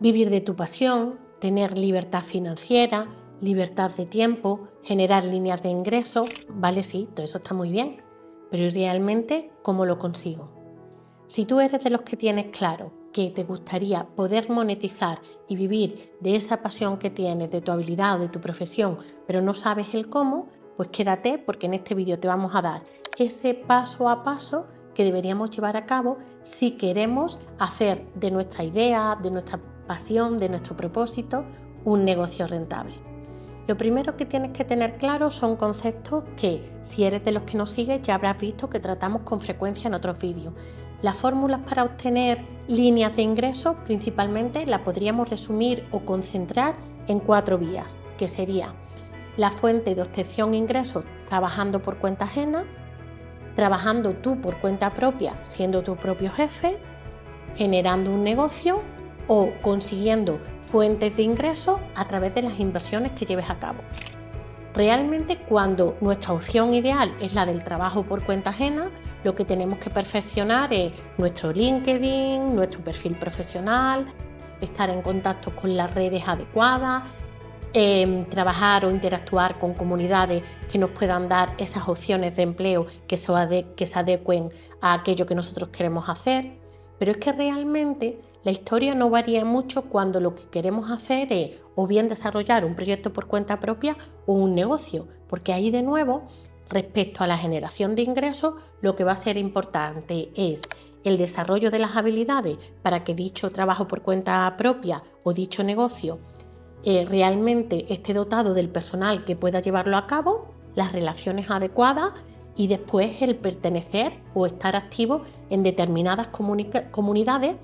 vivir de tu pasión, tener libertad financiera, libertad de tiempo, generar líneas de ingresos. Vale, sí, todo eso está muy bien, pero ¿y realmente cómo lo consigo? Si tú eres de los que tienes claro que te gustaría poder monetizar y vivir de esa pasión que tienes, de tu habilidad o de tu profesión, pero no sabes el cómo, pues quédate porque en este vídeo te vamos a dar ese paso a paso que deberíamos llevar a cabo si queremos hacer de nuestra idea, de nuestra pasión, de nuestro propósito, un negocio rentable. Lo primero que tienes que tener claro son conceptos que, si eres de los que nos sigues, ya habrás visto que tratamos con frecuencia en otros vídeos. Las fórmulas para obtener líneas de ingresos principalmente las podríamos resumir o concentrar en 4 vías, que sería la fuente de obtención de ingresos trabajando por cuenta ajena, trabajando tú por cuenta propia siendo tu propio jefe, generando un negocio o consiguiendo fuentes de ingresos a través de las inversiones que lleves a cabo. Realmente, cuando nuestra opción ideal es la del trabajo por cuenta ajena, lo que tenemos que perfeccionar es nuestro LinkedIn, nuestro perfil profesional, estar en contacto con las redes adecuadas, trabajar o interactuar con comunidades que nos puedan dar esas opciones de empleo que se adecuen a aquello que nosotros queremos hacer. Pero es que realmente la historia no varía mucho cuando lo que queremos hacer es o bien desarrollar un proyecto por cuenta propia o un negocio, porque ahí de nuevo, respecto a la generación de ingresos, lo que va a ser importante es el desarrollo de las habilidades para que dicho trabajo por cuenta propia o dicho negocio realmente esté dotado del personal que pueda llevarlo a cabo, las relaciones adecuadas y después el pertenecer o estar activo en determinadas comunidades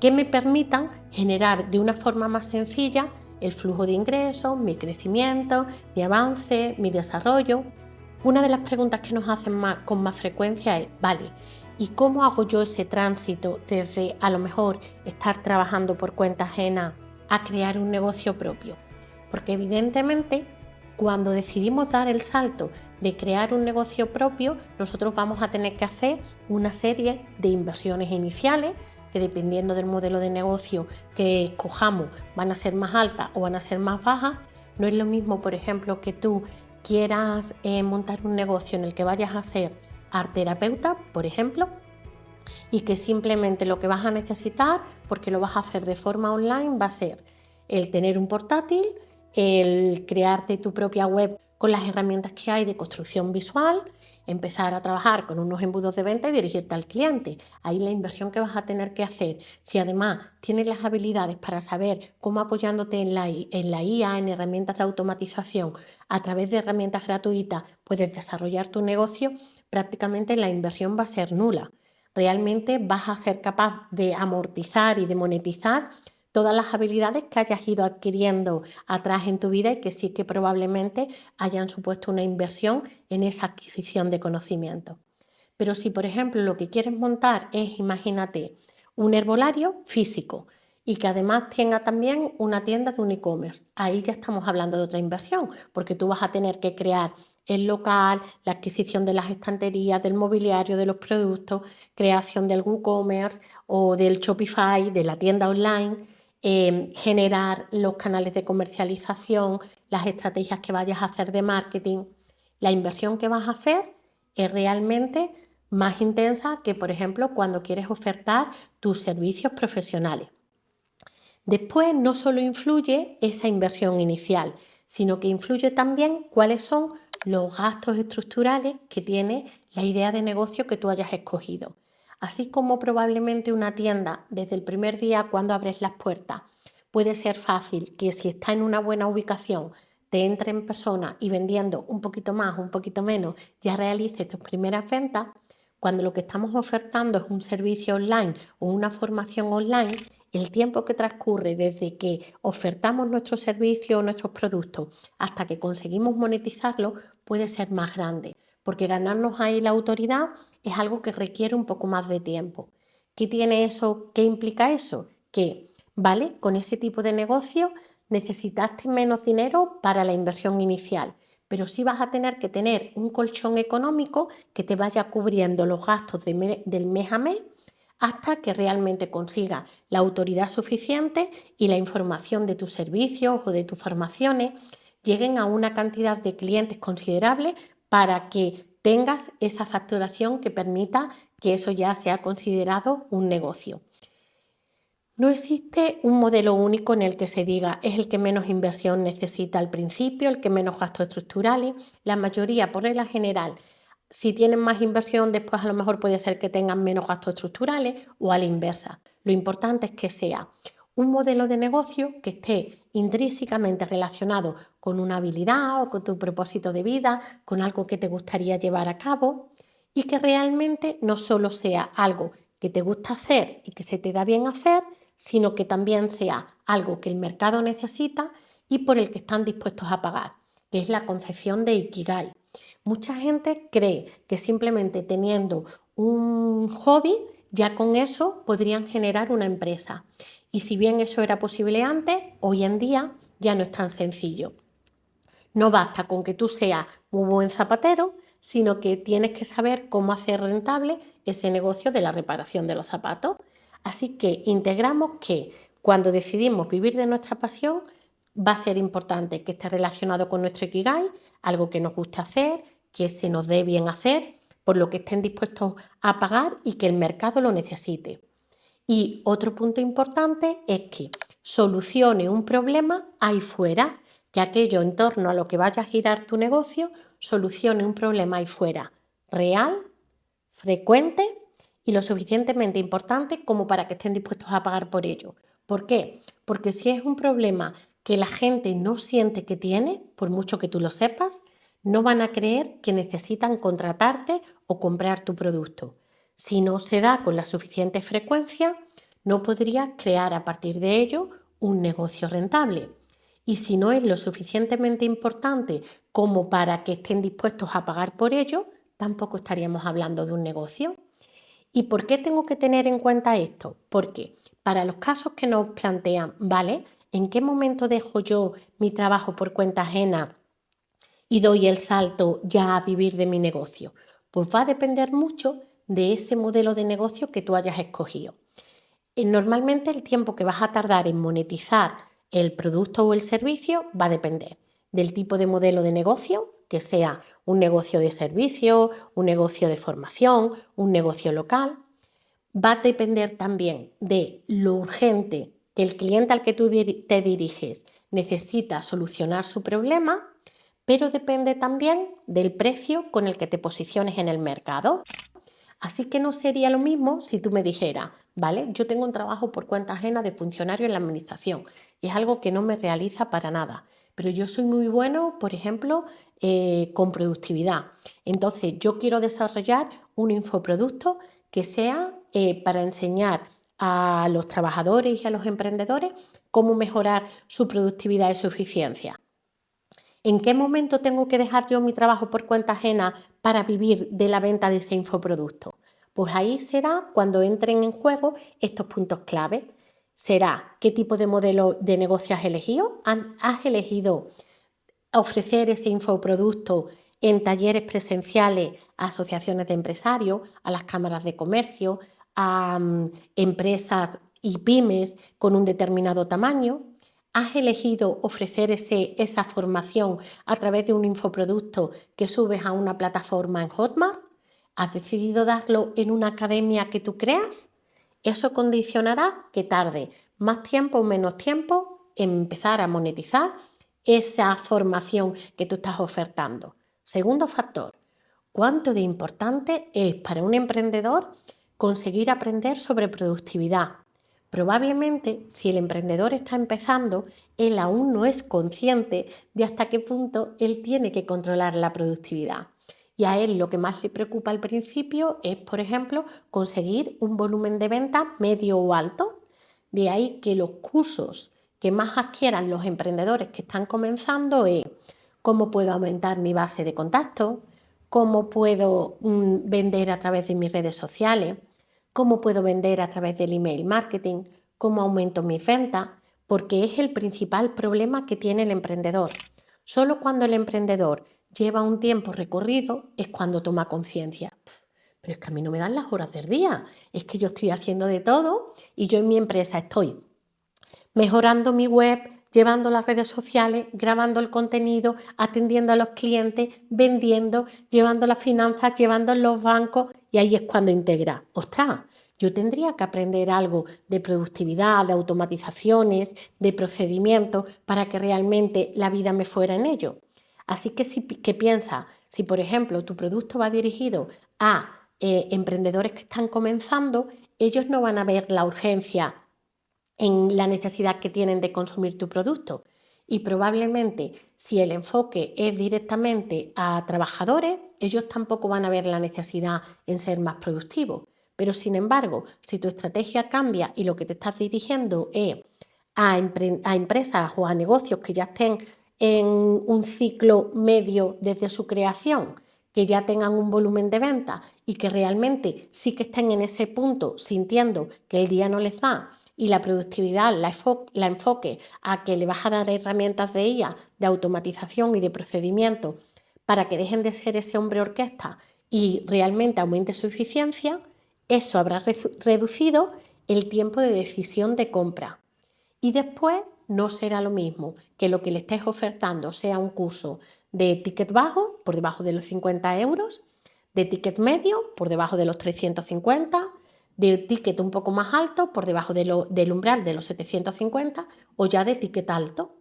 que me permitan generar de una forma más sencilla el flujo de ingresos, mi crecimiento, mi avance, mi desarrollo. Una de las preguntas que nos hacen con más frecuencia es, vale, ¿y cómo hago yo ese tránsito desde a lo mejor estar trabajando por cuenta ajena a crear un negocio propio? Porque evidentemente, cuando decidimos dar el salto de crear un negocio propio, nosotros vamos a tener que hacer una serie de inversiones iniciales que, dependiendo del modelo de negocio que escojamos, van a ser más altas o van a ser más bajas. No es lo mismo, por ejemplo, que tú quieras montar un negocio en el que vayas a ser artterapeuta, por ejemplo, y que simplemente lo que vas a necesitar, porque lo vas a hacer de forma online, va a ser el tener un portátil, el crearte tu propia web con las herramientas que hay de construcción visual, empezar a trabajar con unos embudos de venta y dirigirte al cliente. Ahí la inversión que vas a tener que hacer, si además tienes las habilidades para saber cómo, apoyándote en la IA, en herramientas de automatización, a través de herramientas gratuitas, puedes desarrollar tu negocio, prácticamente la inversión va a ser nula. Realmente vas a ser capaz de amortizar y de monetizar todas las habilidades que hayas ido adquiriendo atrás en tu vida y que sí que probablemente hayan supuesto una inversión en esa adquisición de conocimiento. Pero si, por ejemplo, lo que quieres montar es, imagínate, un herbolario físico y que además tenga también una tienda de un e-commerce, ahí ya estamos hablando de otra inversión, porque tú vas a tener que crear el local, la adquisición de las estanterías, del mobiliario, de los productos, creación del WooCommerce o del Shopify, de la tienda online, generar los canales de comercialización, las estrategias que vayas a hacer de marketing. La inversión que vas a hacer es realmente más intensa que, por ejemplo, cuando quieres ofertar tus servicios profesionales. Después, no solo influye esa inversión inicial, sino que influye también cuáles son los gastos estructurales que tiene la idea de negocio que tú hayas escogido. Así como probablemente una tienda, desde el primer día cuando abres las puertas, puede ser fácil que, si está en una buena ubicación, te entren personas y, vendiendo un poquito más, un poquito menos, ya realices tus primeras ventas. Cuando lo que estamos ofertando es un servicio online o una formación online, el tiempo que transcurre desde que ofertamos nuestro servicio o nuestros productos hasta que conseguimos monetizarlo puede ser más grande, porque ganarnos ahí la autoridad es algo que requiere un poco más de tiempo. ¿Qué tiene eso? ¿Qué implica eso? Que, ¿vale? Con ese tipo de negocio necesitaste menos dinero para la inversión inicial, pero sí vas a tener que tener un colchón económico que te vaya cubriendo los gastos del mes a mes hasta que realmente consigas la autoridad suficiente y la información de tus servicios o de tus formaciones lleguen a una cantidad de clientes considerable para que tengas esa facturación que permita que eso ya sea considerado un negocio. No existe un modelo único en el que se diga es el que menos inversión necesita al principio, el que menos gastos estructurales. La mayoría, por regla general, si tienen más inversión, después a lo mejor puede ser que tengan menos gastos estructurales o a la inversa. Lo importante es que sea un modelo de negocio que esté intrínsecamente relacionado con una habilidad o con tu propósito de vida, con algo que te gustaría llevar a cabo y que realmente no solo sea algo que te gusta hacer y que se te da bien hacer, sino que también sea algo que el mercado necesita y por el que están dispuestos a pagar, que es la concepción de Ikigai. Mucha gente cree que simplemente teniendo un hobby, ya con eso podrían generar una empresa. Y si bien eso era posible antes, hoy en día ya no es tan sencillo. No basta con que tú seas muy buen zapatero, sino que tienes que saber cómo hacer rentable ese negocio de la reparación de los zapatos. Así que integramos que cuando decidimos vivir de nuestra pasión, va a ser importante que esté relacionado con nuestro Ikigai, algo que nos guste hacer, que se nos dé bien hacer, por lo que estén dispuestos a pagar y que el mercado lo necesite. Y otro punto importante es que solucione un problema ahí fuera, que aquello en torno a lo que vaya a girar tu negocio solucione un problema ahí fuera, real, frecuente y lo suficientemente importante como para que estén dispuestos a pagar por ello. ¿Por qué? Porque si es un problema que la gente no siente que tiene, por mucho que tú lo sepas, no van a creer que necesitan contratarte o comprar tu producto. Si no se da con la suficiente frecuencia, no podrías crear a partir de ello un negocio rentable. Y si no es lo suficientemente importante como para que estén dispuestos a pagar por ello, tampoco estaríamos hablando de un negocio. ¿Y por qué tengo que tener en cuenta esto? Porque para los casos que nos plantean, ¿vale? ¿En qué momento dejo yo mi trabajo por cuenta ajena y doy el salto ya a vivir de mi negocio? Pues va a depender mucho de ese modelo de negocio que tú hayas escogido. Normalmente el tiempo que vas a tardar en monetizar el producto o el servicio va a depender del tipo de modelo de negocio, que sea un negocio de servicio, un negocio de formación, un negocio local. Va a depender también de lo urgente que el cliente al que tú te diriges necesita solucionar su problema, pero depende también del precio con el que te posiciones en el mercado. Así que no sería lo mismo si tú me dijeras, vale, yo tengo un trabajo por cuenta ajena de funcionario en la administración, es algo que no me realiza para nada, pero yo soy muy bueno, por ejemplo, con productividad. Entonces yo quiero desarrollar un infoproducto que sea para enseñar a los trabajadores y a los emprendedores cómo mejorar su productividad y su eficiencia. ¿En qué momento tengo que dejar yo mi trabajo por cuenta ajena para vivir de la venta de ese infoproducto? Pues ahí será cuando entren en juego estos puntos clave. Será qué tipo de modelo de negocio has elegido. ¿Has elegido ofrecer ese infoproducto en talleres presenciales a asociaciones de empresarios, a las cámaras de comercio, a empresas y pymes con un determinado tamaño? ¿Has elegido ofrecer esa formación a través de un infoproducto que subes a una plataforma en Hotmart? ¿Has decidido darlo en una academia que tú creas? Eso condicionará que tarde más tiempo o menos tiempo en empezar a monetizar esa formación que tú estás ofertando. Segundo factor, ¿cuánto de importante es para un emprendedor conseguir aprender sobre productividad? Probablemente, si el emprendedor está empezando, él aún no es consciente de hasta qué punto él tiene que controlar la productividad. Y a él lo que más le preocupa al principio es, por ejemplo, conseguir un volumen de venta medio o alto. De ahí que los cursos que más adquieran los emprendedores que están comenzando es cómo puedo aumentar mi base de contactos, cómo puedo vender a través de mis redes sociales, cómo puedo vender a través del email marketing, cómo aumento mis ventas, porque es el principal problema que tiene el emprendedor. Solo cuando el emprendedor lleva un tiempo recorrido es cuando toma conciencia. pero es que a mí no me dan las horas del día, es que yo estoy haciendo de todo y yo en mi empresa estoy mejorando mi web, llevando las redes sociales, grabando el contenido, atendiendo a los clientes, vendiendo, llevando las finanzas, llevando los bancos y ahí es cuando integra. ¡Ostras! Yo tendría que aprender algo de productividad, de automatizaciones, de procedimientos para que realmente la vida me fuera en ello. Así que ¿qué piensa? Si por ejemplo tu producto va dirigido a emprendedores que están comenzando, ellos no van a ver la urgencia en la necesidad que tienen de consumir tu producto. Y probablemente si el enfoque es directamente a trabajadores, ellos tampoco van a ver la necesidad en ser más productivos. Pero sin embargo, si tu estrategia cambia y lo que te estás dirigiendo es a empresas o a negocios que ya estén en un ciclo medio desde su creación, que ya tengan un volumen de venta y que realmente sí que estén en ese punto sintiendo que el día no les da y la productividad la enfoque a que le vas a dar herramientas de ella, de automatización y de procedimiento para que dejen de ser ese hombre orquesta y realmente aumente su eficiencia, eso habrá reducido el tiempo de decisión de compra. Y después no será lo mismo que lo que le estés ofertando sea un curso de ticket bajo, por debajo de los 50 euros, de ticket medio, por debajo de los 350, de ticket un poco más alto, por debajo del umbral de los 750 o ya de ticket alto.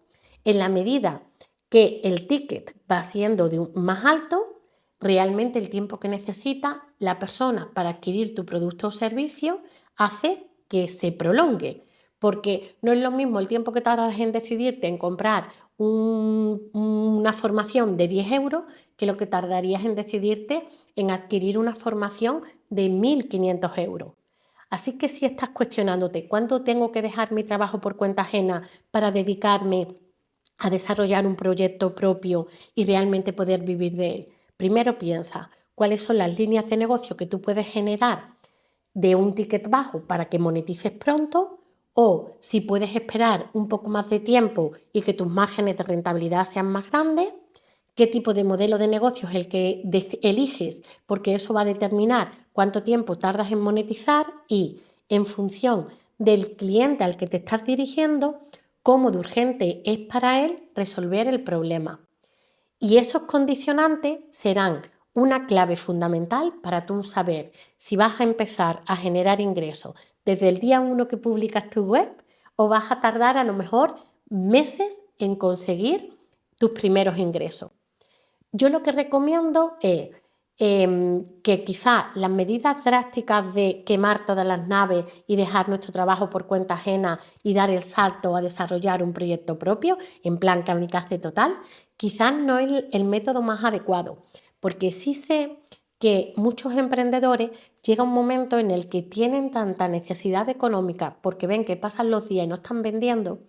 En la medida que el ticket va siendo más alto, realmente el tiempo que necesita la persona para adquirir tu producto o servicio hace que se prolongue. Porque no es lo mismo el tiempo que tardas en decidirte en comprar una formación de 10 euros que lo que tardarías en decidirte en adquirir una formación de 1.500 euros. Así que si estás cuestionándote cuánto tengo que dejar mi trabajo por cuenta ajena para dedicarme a desarrollar un proyecto propio y realmente poder vivir de él, primero piensa cuáles son las líneas de negocio que tú puedes generar de un ticket bajo para que monetices pronto, o si puedes esperar un poco más de tiempo y que tus márgenes de rentabilidad sean más grandes, qué tipo de modelo de negocio es el que eliges, porque eso va a determinar cuánto tiempo tardas en monetizar y en función del cliente al que te estás dirigiendo, cómo de urgente es para él resolver el problema. Y esos condicionantes serán una clave fundamental para tú saber si vas a empezar a generar ingresos desde el día 1 que publicas tu web o vas a tardar a lo mejor meses en conseguir tus primeros ingresos. Yo lo que recomiendo es que quizá las medidas drásticas de quemar todas las naves y dejar nuestro trabajo por cuenta ajena y dar el salto a desarrollar un proyecto propio, en plan kamikaze total, quizás no es el método más adecuado, porque sí sé que muchos emprendedores llega un momento en el que tienen tanta necesidad económica porque ven que pasan los días y no están vendiendo,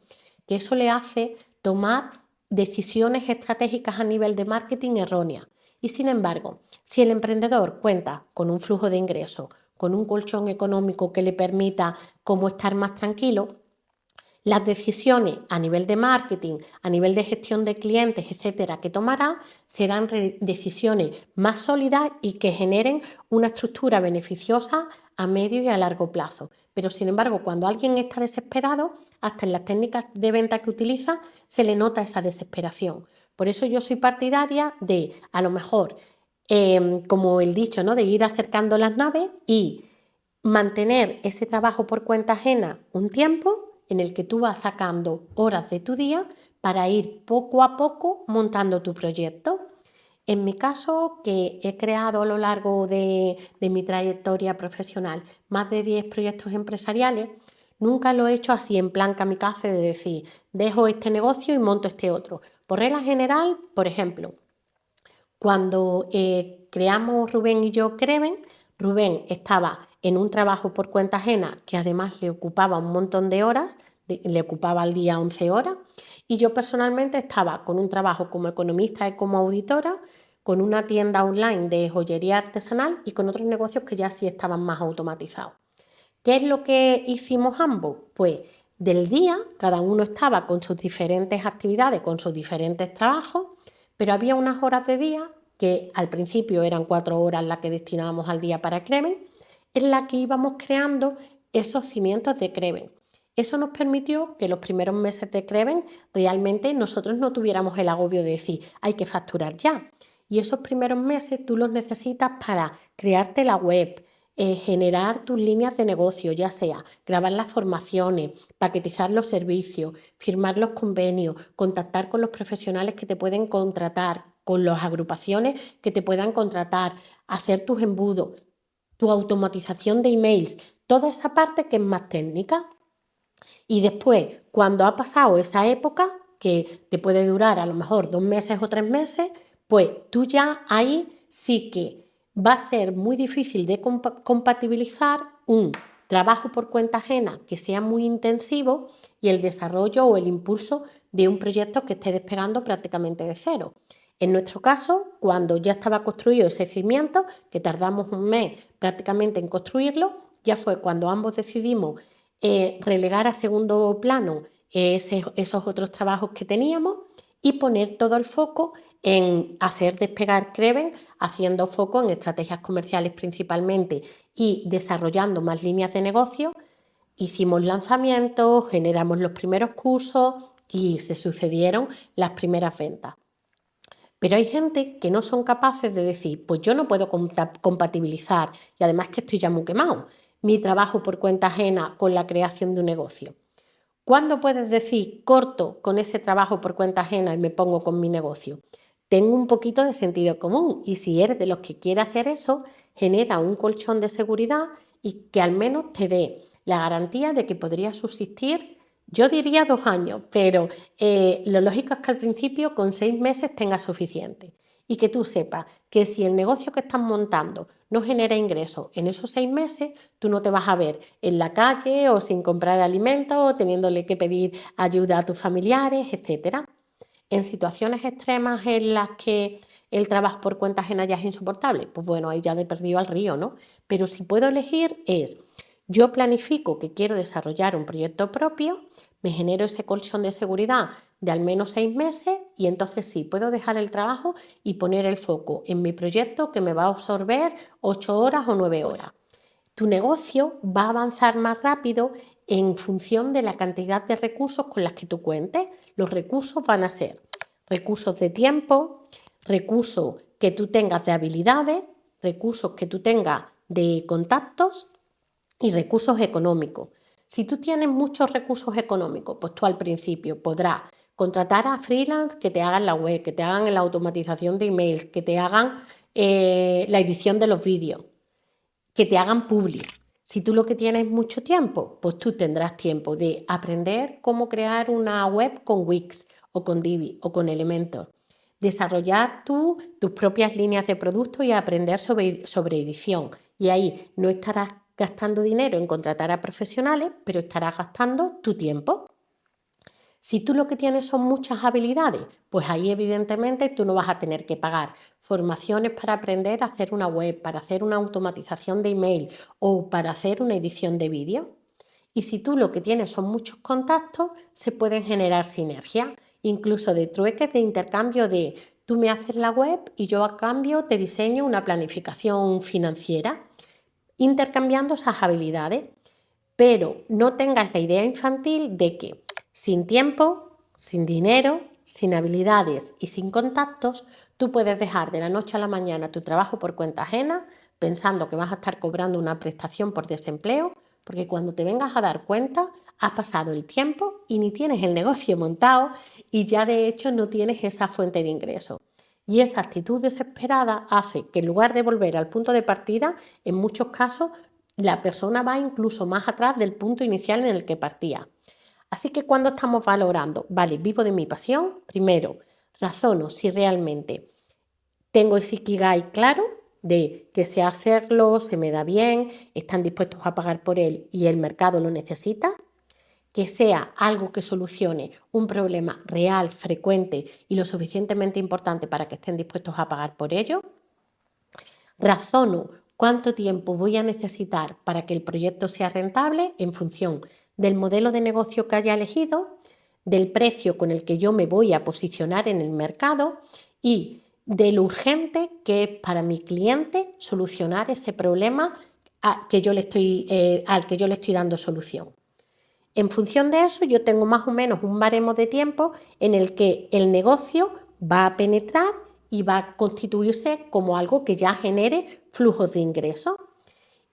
que eso le hace tomar decisiones estratégicas a nivel de marketing erróneas. Y sin embargo, si el emprendedor cuenta con un flujo de ingresos, con un colchón económico que le permita como estar más tranquilo, las decisiones a nivel de marketing, a nivel de gestión de clientes, etcétera, que tomará serán decisiones más sólidas y que generen una estructura beneficiosa a medio y a largo plazo. Pero sin embargo, cuando alguien está desesperado, hasta en las técnicas de venta que utiliza se le nota esa desesperación. Por eso yo soy partidaria de, a lo mejor, como el dicho, ¿no?, de ir acercando las naves y mantener ese trabajo por cuenta ajena un tiempo en el que tú vas sacando horas de tu día para ir poco a poco montando tu proyecto. En mi caso, que he creado a lo largo de mi trayectoria profesional más de 10 proyectos empresariales, nunca lo he hecho así en plan kamikaze de decir, dejo este negocio y monto este otro. Por regla general, por ejemplo, cuando creamos Rubén y yo Creven, Rubén estaba en un trabajo por cuenta ajena que además le ocupaba un montón de horas, le ocupaba al día 11 horas, y yo personalmente estaba con un trabajo como economista y como auditora, con una tienda online de joyería artesanal y con otros negocios que ya sí estaban más automatizados. ¿Qué es lo que hicimos ambos? Pues del día cada uno estaba con sus diferentes actividades, con sus diferentes trabajos, pero había unas horas de día que al principio eran 4 horas las que destinábamos al día para Creven, en la que íbamos creando esos cimientos de Creven. Eso nos permitió que los primeros meses de Creven realmente nosotros no tuviéramos el agobio de decir hay que facturar ya. Y esos primeros meses tú los necesitas para crearte la web, generar tus líneas de negocio, ya sea grabar las formaciones, paquetizar los servicios, firmar los convenios, contactar con los profesionales que te pueden contratar, con las agrupaciones que te puedan contratar, hacer tus embudos, tu automatización de emails, toda esa parte que es más técnica. Y después, cuando ha pasado esa época, que te puede durar a lo mejor 2 meses o 3 meses, pues tú ya ahí sí que va a ser muy difícil de compatibilizar un trabajo por cuenta ajena que sea muy intensivo y el desarrollo o el impulso de un proyecto que esté despegando prácticamente de cero. En nuestro caso, cuando ya estaba construido ese cimiento, que tardamos un mes prácticamente en construirlo, ya fue cuando ambos decidimos relegar a segundo plano esos otros trabajos que teníamos y poner todo el foco en hacer despegar Creven, haciendo foco en estrategias comerciales principalmente y desarrollando más líneas de negocio. Hicimos lanzamientos, generamos los primeros cursos y se sucedieron las primeras ventas. Pero hay gente que no son capaces de decir, pues yo no puedo compatibilizar, y además que estoy ya muy quemado, mi trabajo por cuenta ajena con la creación de un negocio. ¿Cuándo puedes decir corto con ese trabajo por cuenta ajena y me pongo con mi negocio? Tengo un poquito de sentido común y si eres de los que quiere hacer eso, genera un colchón de seguridad y que al menos te dé la garantía de que podrías subsistir, yo diría 2 años, pero lo lógico es que al principio con 6 meses tengas suficiente y que tú sepas que si el negocio que estás montando no genera ingresos en esos 6 meses, tú no te vas a ver en la calle o sin comprar alimentos o teniéndole que pedir ayuda a tus familiares, etc. En situaciones extremas en las que el trabajo por cuenta ajena ya es insoportable, pues bueno, ahí ya he perdido al río, ¿no? Pero si puedo elegir es, yo planifico que quiero desarrollar un proyecto propio, me genero ese colchón de seguridad de al menos 6 meses y entonces sí, puedo dejar el trabajo y poner el foco en mi proyecto que me va a absorber 8 horas o 9 horas. Tu negocio va a avanzar más rápido en función de la cantidad de recursos con las que tú cuentes. Los recursos van a ser recursos de tiempo, recursos que tú tengas de habilidades, recursos que tú tengas de contactos y recursos económicos. Si tú tienes muchos recursos económicos, pues tú al principio podrás contratar a freelance que te hagan la web, que te hagan la automatización de emails, que te hagan la edición de los vídeos, que te hagan public. Si tú lo que tienes es mucho tiempo, pues tú tendrás tiempo de aprender cómo crear una web con Wix o con Divi o con Elementor. Desarrollar tus propias líneas de producto y aprender sobre edición. Y ahí no estarás gastando dinero en contratar a profesionales, pero estarás gastando tu tiempo. Si tú lo que tienes son muchas habilidades, pues ahí evidentemente tú no vas a tener que pagar formaciones para aprender a hacer una web, para hacer una automatización de email o para hacer una edición de vídeo. Y si tú lo que tienes son muchos contactos, se pueden generar sinergias, incluso de trueques de intercambio de tú me haces la web y yo a cambio te diseño una planificación financiera, intercambiando esas habilidades. Pero no tengas la idea infantil de que sin tiempo, sin dinero, sin habilidades y sin contactos, tú puedes dejar de la noche a la mañana tu trabajo por cuenta ajena pensando que vas a estar cobrando una prestación por desempleo, porque cuando te vengas a dar cuenta has pasado el tiempo y ni tienes el negocio montado y ya de hecho no tienes esa fuente de ingreso. Y esa actitud desesperada hace que en lugar de volver al punto de partida, en muchos casos la persona va incluso más atrás del punto inicial en el que partía. Así que cuando estamos valorando, vale, vivo de mi pasión, primero razono si realmente tengo ese ikigai claro de que sé hacerlo, se me da bien, están dispuestos a pagar por él y el mercado lo necesita, que sea algo que solucione un problema real, frecuente y lo suficientemente importante para que estén dispuestos a pagar por ello. Razono cuánto tiempo voy a necesitar para que el proyecto sea rentable en función del modelo de negocio que haya elegido, del precio con el que yo me voy a posicionar en el mercado y de lo urgente que es para mi cliente solucionar ese problema al que yo le estoy dando solución. En función de eso, yo tengo más o menos un baremo de tiempo en el que el negocio va a penetrar y va a constituirse como algo que ya genere flujos de ingresos.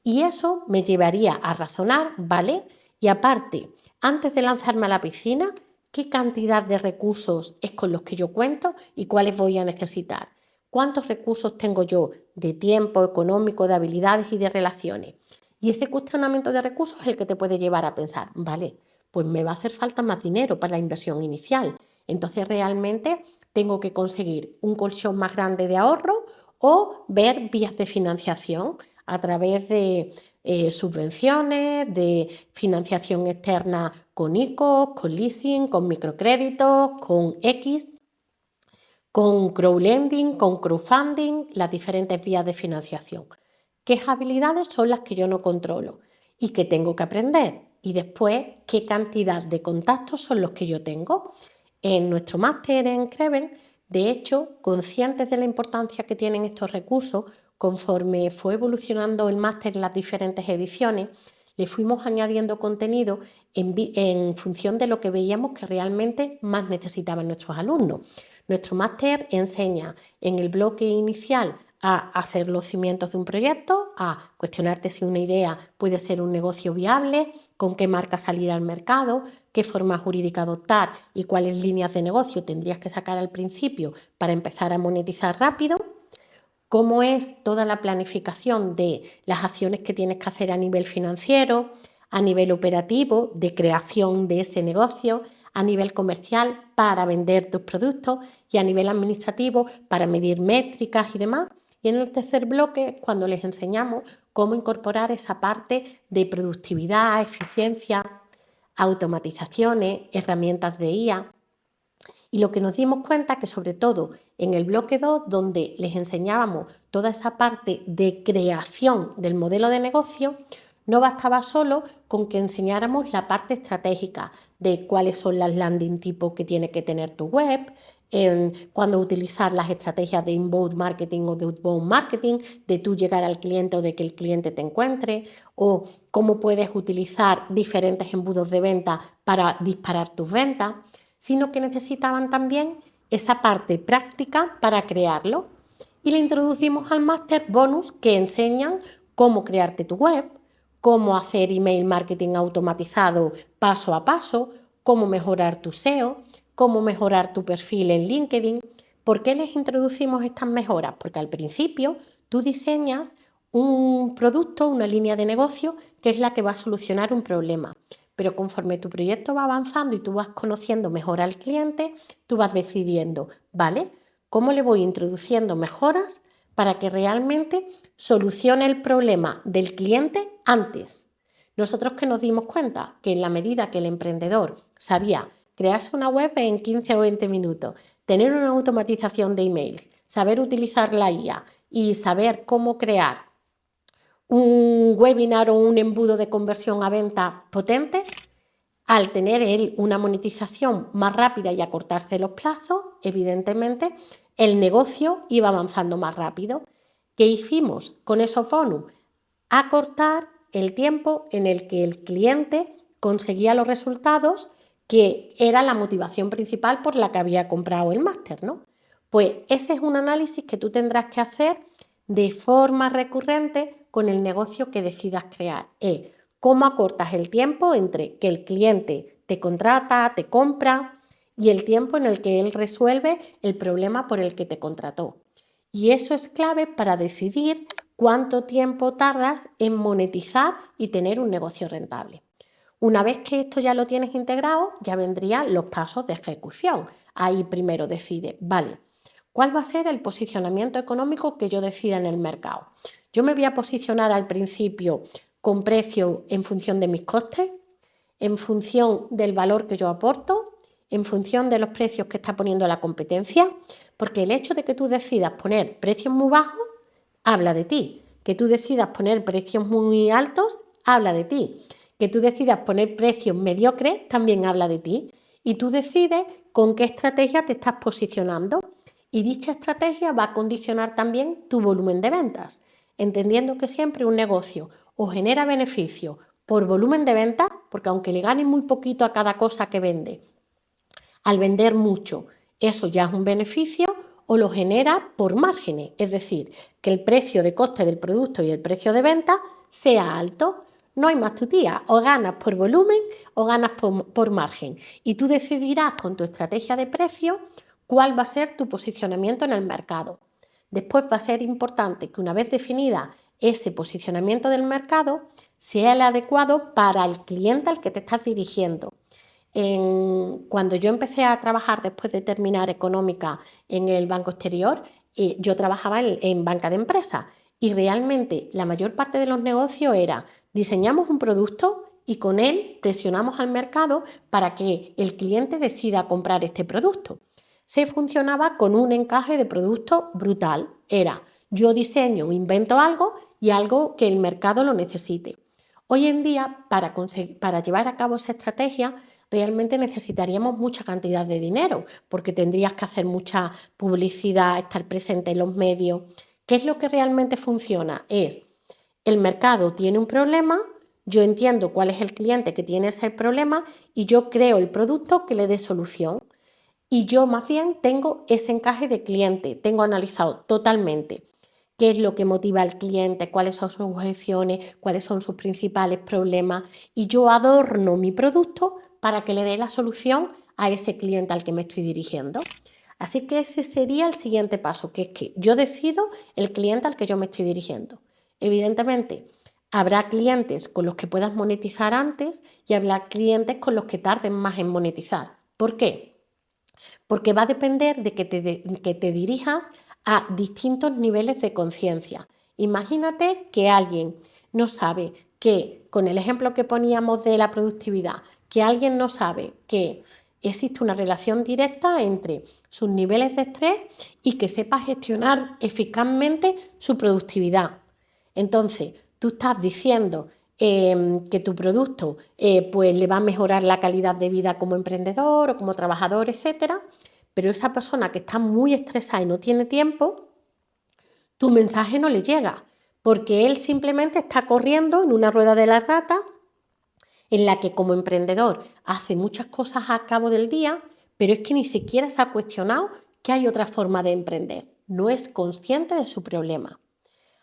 Y eso me llevaría a razonar, ¿vale? Y aparte, antes de lanzarme a la piscina, ¿qué cantidad de recursos es con los que yo cuento y cuáles voy a necesitar? ¿Cuántos recursos tengo yo de tiempo, económico, de habilidades y de relaciones? Y ese cuestionamiento de recursos es el que te puede llevar a pensar, vale, pues me va a hacer falta más dinero para la inversión inicial. Entonces realmente tengo que conseguir un colchón más grande de ahorro o ver vías de financiación a través de subvenciones, de financiación externa con ICOs, con leasing, con microcréditos, con X, con crowdlending, con crowdfunding, las diferentes vías de financiación. ¿Qué habilidades son las que yo no controlo y que tengo que aprender? Y después, ¿qué cantidad de contactos son los que yo tengo? En nuestro máster en Creven, de hecho, conscientes de la importancia que tienen estos recursos, conforme fue evolucionando el máster en las diferentes ediciones, le fuimos añadiendo contenido en función de lo que veíamos que realmente más necesitaban nuestros alumnos. Nuestro máster enseña en el bloque inicial a hacer los cimientos de un proyecto, a cuestionarte si una idea puede ser un negocio viable, con qué marca salir al mercado, qué forma jurídica adoptar y cuáles líneas de negocio tendrías que sacar al principio para empezar a monetizar rápido, cómo es toda la planificación de las acciones que tienes que hacer a nivel financiero, a nivel operativo, de creación de ese negocio, a nivel comercial para vender tus productos y a nivel administrativo para medir métricas y demás. Y en el tercer bloque es cuando les enseñamos cómo incorporar esa parte de productividad, eficiencia, automatizaciones, herramientas de IA. Y lo que nos dimos cuenta que sobre todo en el bloque 2, donde les enseñábamos toda esa parte de creación del modelo de negocio, no bastaba solo con que enseñáramos la parte estratégica de cuáles son las landing tipo que tiene que tener tu web, cuándo utilizar las estrategias de inbound marketing o de outbound marketing, de tú llegar al cliente o de que el cliente te encuentre, o cómo puedes utilizar diferentes embudos de venta para disparar tus ventas, sino que necesitaban también esa parte práctica para crearlo. Y le introducimos al máster bonus que enseñan cómo crearte tu web, cómo hacer email marketing automatizado paso a paso, cómo mejorar tu SEO, cómo mejorar tu perfil en LinkedIn. ¿Por qué les introducimos estas mejoras? Porque al principio tú diseñas un producto, una línea de negocio que es la que va a solucionar un problema. Pero conforme tu proyecto va avanzando y tú vas conociendo mejor al cliente, tú vas decidiendo, ¿vale? ¿Cómo le voy introduciendo mejoras para que realmente solucione el problema del cliente antes? Nosotros que nos dimos cuenta que en la medida que el emprendedor sabía crearse una web en 15 o 20 minutos, tener una automatización de emails, saber utilizar la IA y saber cómo crear un webinar o un embudo de conversión a venta potente, al tener él una monetización más rápida y acortarse los plazos, evidentemente el negocio iba avanzando más rápido. ¿Qué hicimos con esos bonus? Acortar el tiempo en el que el cliente conseguía los resultados, que era la motivación principal por la que había comprado el máster, ¿no? Pues ese es un análisis que tú tendrás que hacer de forma recurrente con el negocio que decidas crear. ¿Cómo acortas el tiempo entre que el cliente te contrata, te compra y el tiempo en el que él resuelve el problema por el que te contrató? Y eso es clave para decidir cuánto tiempo tardas en monetizar y tener un negocio rentable. Una vez que esto ya lo tienes integrado, ya vendrían los pasos de ejecución. Ahí primero decide, vale, ¿cuál va a ser el posicionamiento económico que yo decida en el mercado? Yo me voy a posicionar al principio con precio en función de mis costes, en función del valor que yo aporto, en función de los precios que está poniendo la competencia, porque el hecho de que tú decidas poner precios muy bajos habla de ti, que tú decidas poner precios muy altos habla de ti, que tú decidas poner precios mediocres también habla de ti, y tú decides con qué estrategia te estás posicionando. Y dicha estrategia va a condicionar también tu volumen de ventas, entendiendo que siempre un negocio o genera beneficio por volumen de ventas, porque aunque le gane muy poquito a cada cosa que vende, al vender mucho, eso ya es un beneficio, o lo genera por márgenes, es decir, que el precio de coste del producto y el precio de venta sea alto. No hay más tutía, o ganas por volumen o ganas por margen. Y tú decidirás con tu estrategia de precio cuál va a ser tu posicionamiento en el mercado. Después va a ser importante que una vez definida ese posicionamiento del mercado, sea el adecuado para el cliente al que te estás dirigiendo. Cuando yo empecé a trabajar después de terminar económica en el Banco Exterior, yo trabajaba en banca de empresas y realmente la mayor parte de los negocios era diseñamos un producto y con él presionamos al mercado para que el cliente decida comprar este producto. Se funcionaba con un encaje de producto brutal. Era yo diseño, invento algo y algo que el mercado lo necesite. Hoy en día, para llevar a cabo esa estrategia, realmente necesitaríamos mucha cantidad de dinero, porque tendrías que hacer mucha publicidad, estar presente en los medios. ¿Qué es lo que realmente funciona? Es el mercado tiene un problema, yo entiendo cuál es el cliente que tiene ese problema y yo creo el producto que le dé solución. Y yo más bien tengo ese encaje de cliente, tengo analizado totalmente qué es lo que motiva al cliente, cuáles son sus objeciones, cuáles son sus principales problemas y yo adorno mi producto para que le dé la solución a ese cliente al que me estoy dirigiendo. Así que ese sería el siguiente paso, que es que yo decido el cliente al que yo me estoy dirigiendo. Evidentemente, habrá clientes con los que puedas monetizar antes y habrá clientes con los que tarden más en monetizar. ¿Por qué? Porque va a depender de que te dirijas a distintos niveles de conciencia. Imagínate que alguien no sabe que, con el ejemplo que poníamos de la productividad, que alguien no sabe que existe una relación directa entre sus niveles de estrés y que sepa gestionar eficazmente su productividad. Entonces, tú estás diciendo que tu producto pues le va a mejorar la calidad de vida como emprendedor o como trabajador, etcétera, pero esa persona que está muy estresada y no tiene tiempo, tu mensaje no le llega, porque él simplemente está corriendo en una rueda de la rata en la que como emprendedor hace muchas cosas a cabo del día, pero es que ni siquiera se ha cuestionado que hay otra forma de emprender, no es consciente de su problema.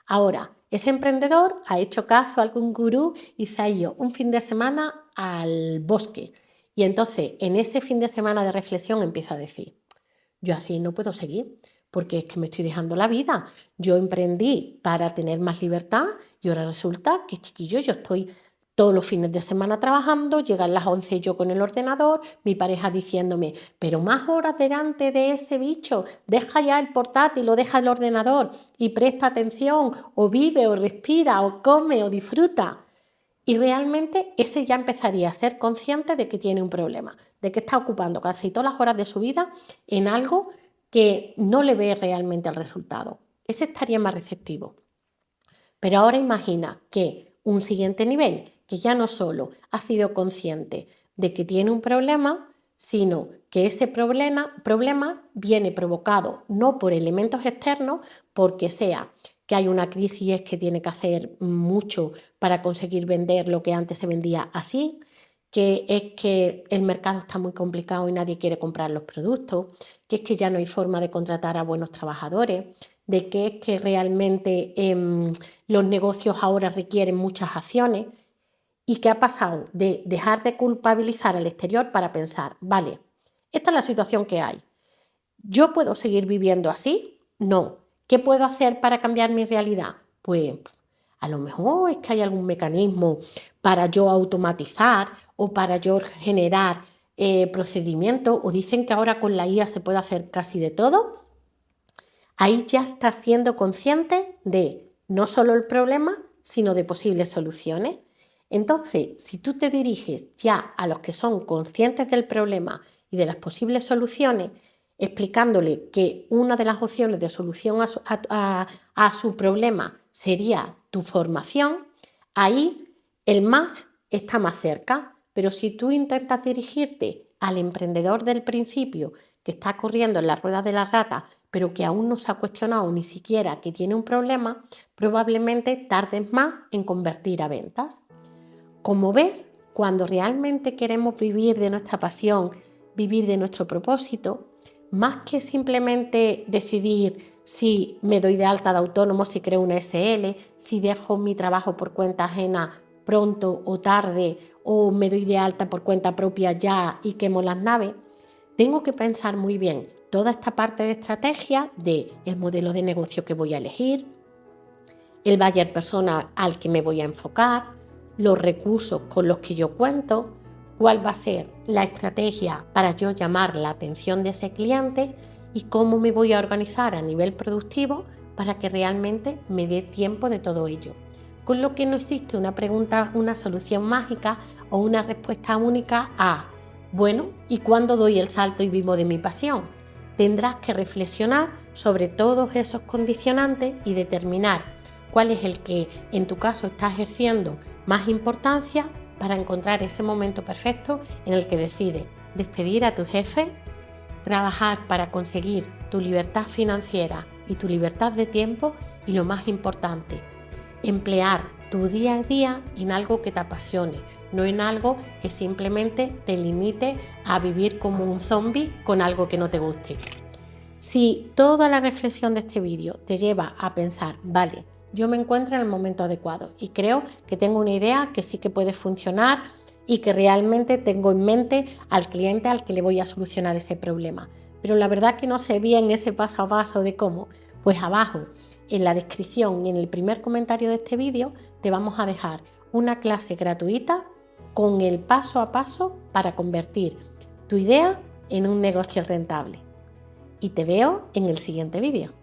Ahora, ese emprendedor ha hecho caso a algún gurú y se ha ido un fin de semana al bosque. Y entonces, en ese fin de semana de reflexión empieza a decir, yo así no puedo seguir, porque es que me estoy dejando la vida. Yo emprendí para tener más libertad y ahora resulta que, chiquillo, yo estoy todos los fines de semana trabajando, llegan las 11 yo con el ordenador, mi pareja diciéndome, pero más horas delante de ese bicho, deja ya el portátil o deja el ordenador y presta atención, o vive, o respira, o come, o disfruta. Y realmente ese ya empezaría a ser consciente de que tiene un problema, de que está ocupando casi todas las horas de su vida en algo que no le ve realmente el resultado. Ese estaría más receptivo. Pero ahora imagina que un siguiente nivel, que ya no solo ha sido consciente de que tiene un problema, sino que ese problema viene provocado no por elementos externos, porque sea que hay una crisis que tiene que hacer mucho para conseguir vender lo que antes se vendía así, que es que el mercado está muy complicado y nadie quiere comprar los productos, que es que ya no hay forma de contratar a buenos trabajadores, de que es que realmente los negocios ahora requieren muchas acciones y que ha pasado de dejar de culpabilizar al exterior para pensar, vale, esta es la situación que hay. ¿Yo puedo seguir viviendo así? No. ¿Qué puedo hacer para cambiar mi realidad? Pues a lo mejor es que hay algún mecanismo para yo automatizar o para yo generar procedimientos, o dicen que ahora con la IA se puede hacer casi de todo. Ahí ya estás siendo consciente de no solo el problema, sino de posibles soluciones. Entonces, si tú te diriges ya a los que son conscientes del problema y de las posibles soluciones, explicándole que una de las opciones de solución a su problema sería tu formación, ahí el match está más cerca. Pero si tú intentas dirigirte al emprendedor del principio que está corriendo en la rueda de la rata pero que aún no se ha cuestionado ni siquiera que tiene un problema, probablemente tardes más en convertir a ventas. Como ves, cuando realmente queremos vivir de nuestra pasión, vivir de nuestro propósito, más que simplemente decidir si me doy de alta de autónomo, si creo una SL, si dejo mi trabajo por cuenta ajena pronto o tarde, o me doy de alta por cuenta propia ya y quemo las naves, tengo que pensar muy bien toda esta parte de estrategia de el modelo de negocio que voy a elegir, el buyer persona al que me voy a enfocar, los recursos con los que yo cuento, cuál va a ser la estrategia para yo llamar la atención de ese cliente y cómo me voy a organizar a nivel productivo para que realmente me dé tiempo de todo ello. Con lo que no existe una pregunta, una solución mágica o una respuesta única a, bueno, ¿y cuándo doy el salto y vivo de mi pasión? Tendrás que reflexionar sobre todos esos condicionantes y determinar cuál es el que en tu caso está ejerciendo más importancia para encontrar ese momento perfecto en el que decides despedir a tu jefe, trabajar para conseguir tu libertad financiera y tu libertad de tiempo y, lo más importante, emplear tu día a día en algo que te apasione, no en algo que simplemente te limite a vivir como un zombie con algo que no te guste. Si toda la reflexión de este vídeo te lleva a pensar, vale, yo me encuentro en el momento adecuado y creo que tengo una idea que sí que puede funcionar y que realmente tengo en mente al cliente al que le voy a solucionar ese problema, pero la verdad que no sé bien ese paso a paso de cómo, pues abajo en la descripción y en el primer comentario de este vídeo te vamos a dejar una clase gratuita con el paso a paso para convertir tu idea en un negocio rentable. Y te veo en el siguiente vídeo.